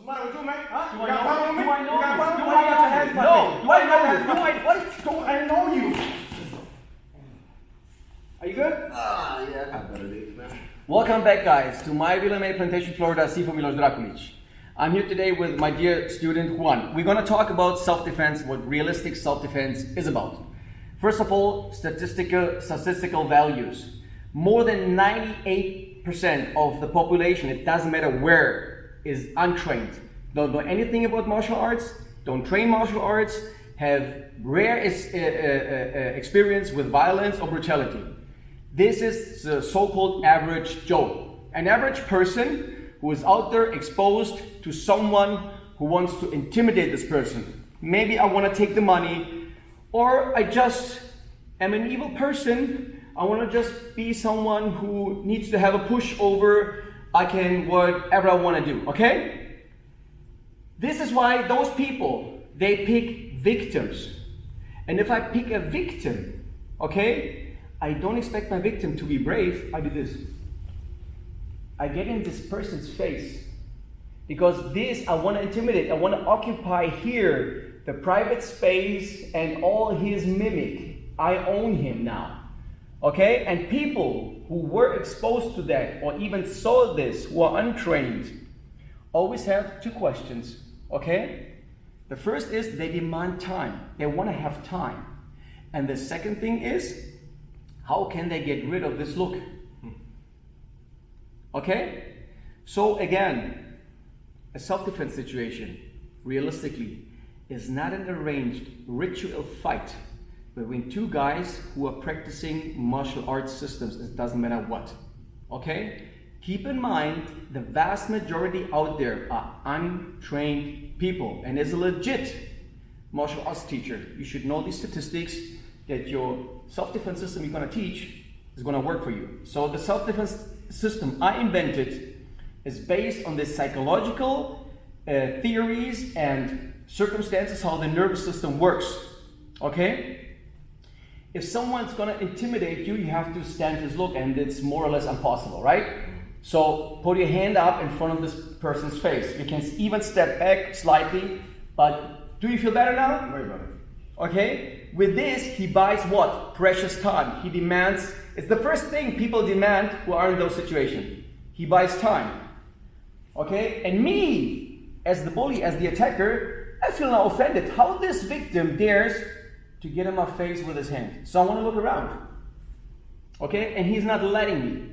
What's the matter with you, man? Huh? Do You I got a know problem you? with me? Do I know You got a you? problem Do with I me? know Why you? you got your hands No. like Do I know you? this? Do I- Don't I know you? Are you good? Yeah, I got better days, man. Welcome back, guys, to my Villa May Plantation, Florida, Sifu Drakulic. I'm here today with my dear student Juan. We're going to talk about self-defense, what realistic self-defense is about. First of all, statistical values. More than 98% of the population, it doesn't matter where, is untrained. Don't know anything about martial arts, don't train martial arts, have rare experience with violence or brutality. This is the so-called average Joe. An average person who is out there exposed to someone who wants to intimidate this person. Maybe I want to take the money, or I just am an evil person. I want to just be someone who needs to have a pushover. I can whatever I want to do, okay? This is why those people, they pick victims. And if I pick a victim, okay, I don't expect my victim to be brave. I do this. I get in this person's face. Because this, I want to intimidate. I want to occupy here the private space and all his mimic. I own him now. Okay? And people who were exposed to that or even saw this, who are untrained, always have two questions. Okay? The first is they demand time. They want to have time. And the second thing is, how can they get rid of this look? Okay? So again, a self-defense situation, realistically, is not an arranged ritual fight between two guys who are practicing martial arts systems. It doesn't matter what. Okay? Keep in mind, the vast majority out there are untrained people. And as a legit martial arts teacher, you should know these statistics that your self-defense system you're going to teach is going to work for you. So the self-defense system I invented is based on the psychological theories and circumstances, how the nervous system works. Okay? If someone's going to intimidate you, you have to stand his look, and it's more or less impossible, right? So put your hand up in front of this person's face. You can even step back slightly, but do you feel better now? Don't worry about it. Okay? With this, he buys what? Precious time. He demands, it's the first thing people demand who are in those situations. He buys time. Okay? And me, as the bully, as the attacker, I feel now offended. How this victim dares to get in my face with his hand. So I want to look around. Okay? And he's not letting me.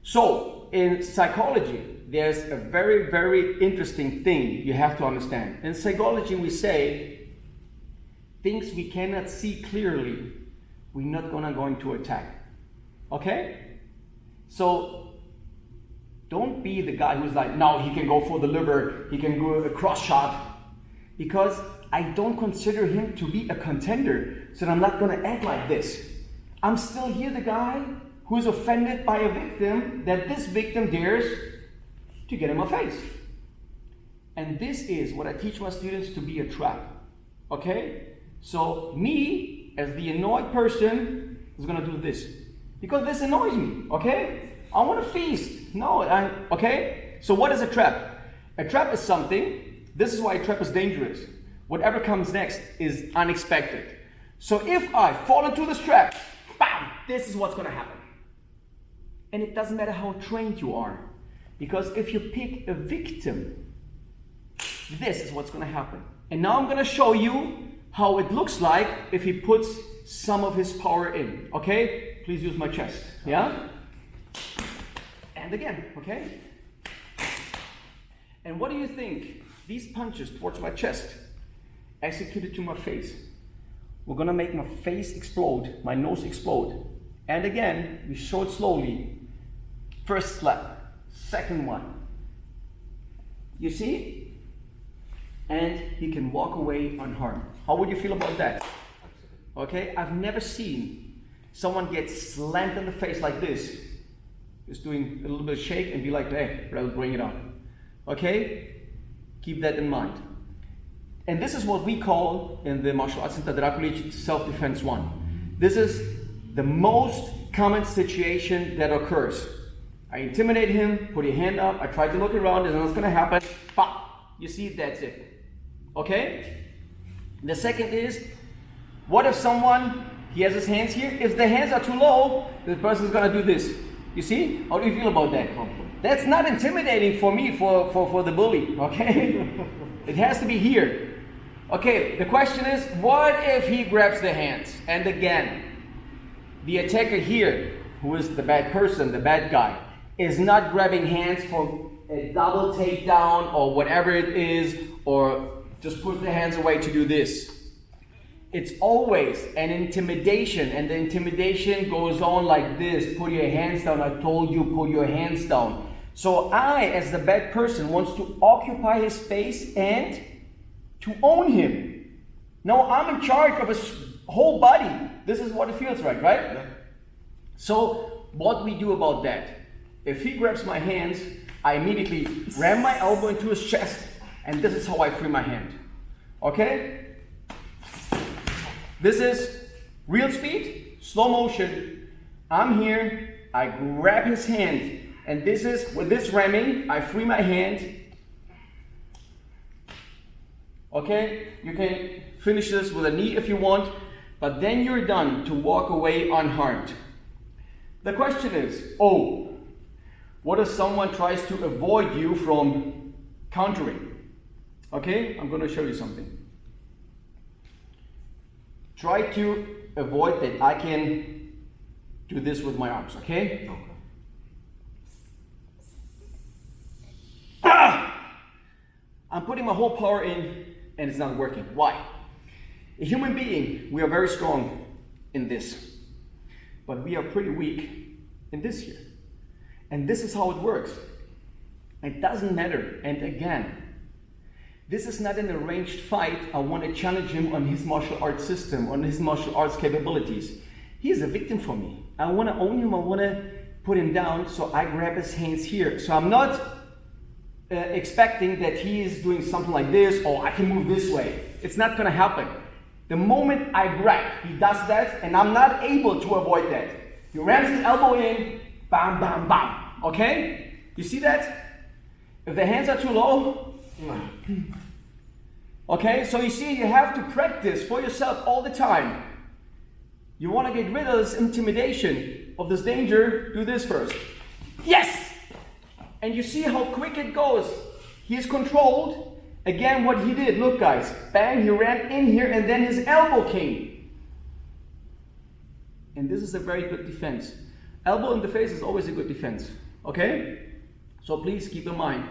So, in psychology, there's a very, very interesting thing you have to understand. In psychology, we say, things we cannot see clearly, we're not going to attack. Okay? So, don't be the guy who's like, no, he can go for the liver, he can go a cross shot. Because I don't consider him to be a contender, so I'm not going to act like this. I'm still here the guy who's offended by a victim that this victim dares to get in my face. And this is what I teach my students to be a trap. Okay? So me, as the annoyed person, is going to do this. Because this annoys me. Okay? I want to feast. No, okay? So what is a trap? A trap is something, this is why a trap is dangerous. Whatever comes next is unexpected. So if I fall into this trap, bam, this is what's going to happen. And it doesn't matter how trained you are. Because if you pick a victim, this is what's going to happen. And now I'm going to show you how it looks like if he puts some of his power in. Okay? Please use my chest. Yeah? And again, okay? And what do you think? These punches towards my chest, executed to my face. We're going to make my face explode, my nose explode. And again, we show it slowly. First slap, second one. You see? And he can walk away unharmed. How would you feel about that? Okay, I've never seen someone get slammed in the face like this. Just doing a little bit of shake and be like, hey, brother, bring it on. Okay? Keep that in mind. And this is what we call in the Martial Arts Center Drakulic self-defense 1. This is the most common situation that occurs. I intimidate him, put your hand up, I try to look around, and what's going to happen? Pop! you see, that's it. Okay? The second is, what if someone, he has his hands here, if the hands are too low, the person's gonna do this. You see? How do you feel about that? That's not intimidating for me, for the bully, okay? It has to be here. Okay, the question is, what if he grabs the hands? And again, the attacker here, who is the bad person, the bad guy, is not grabbing hands for a double takedown or whatever it is, or just put the hands away to do this. It's always an intimidation, and the intimidation goes on like this. Put your hands down. I told you, put your hands down. So I, as the bad person, wants to occupy his space and to own him. Now I'm in charge of his whole body. This is what it feels like, right? Yeah. So what we do about that? If he grabs my hands, I immediately ram my elbow into his chest, and this is how I free my hand. Okay? This is real speed, slow motion. I'm here, I grab his hand, and this is, with this ramming, I free my hand. Okay? You can finish this with a knee if you want, but then you're done to walk away unharmed. The question is, what if someone tries to avoid you from countering? Okay? I'm going to show you something. Try to avoid that. I can do this with my arms, okay? I'm putting my whole power in and it's not working. Why? A human being, we are very strong in this, but we are pretty weak in this here. And this is how it works. It doesn't matter. And again, this is not an arranged fight. I want to challenge him on his martial arts system, on his martial arts capabilities. He is a victim for me. I want to own him. I want to put him down. So I grab his hands here. So I'm not expecting that he is doing something like this, or I can move this way. It's not going to happen. The moment I grab, he does that, and I'm not able to avoid that. He rams his elbow in, bam, bam, bam. Okay? You see that? If the hands are too low, okay, so you see, you have to practice for yourself all the time. You want to get rid of this intimidation, of this danger, do this first. Yes! And you see how quick it goes. He is controlled. Again, what he did, look guys, bang, he ran in here and then his elbow came. And this is a very good defense. Elbow in the face is always a good defense, okay? So please keep in mind,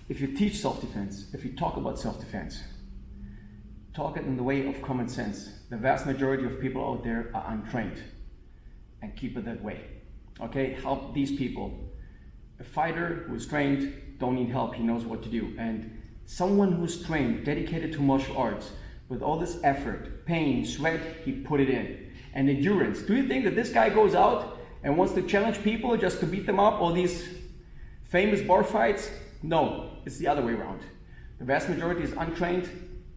if you teach self-defense, if you talk about self-defense, talk it in the way of common sense. The vast majority of people out there are untrained, and keep it that way. Okay, help these people. A fighter who is trained don't need help, he knows what to do. And someone who's trained, dedicated to martial arts, with all this effort, pain, sweat, he put it in. And endurance. Do you think that this guy goes out and wants to challenge people just to beat them up, all these famous bar fights? No, it's the other way around. The vast majority is untrained,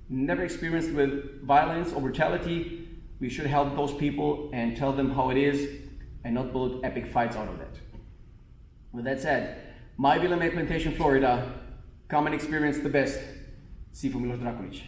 never experienced with violence or brutality. We should help those people and tell them how it is and not build epic fights out of that. With that said, my Villa Plantation, Florida, come and experience the best. Sifu Drakulic.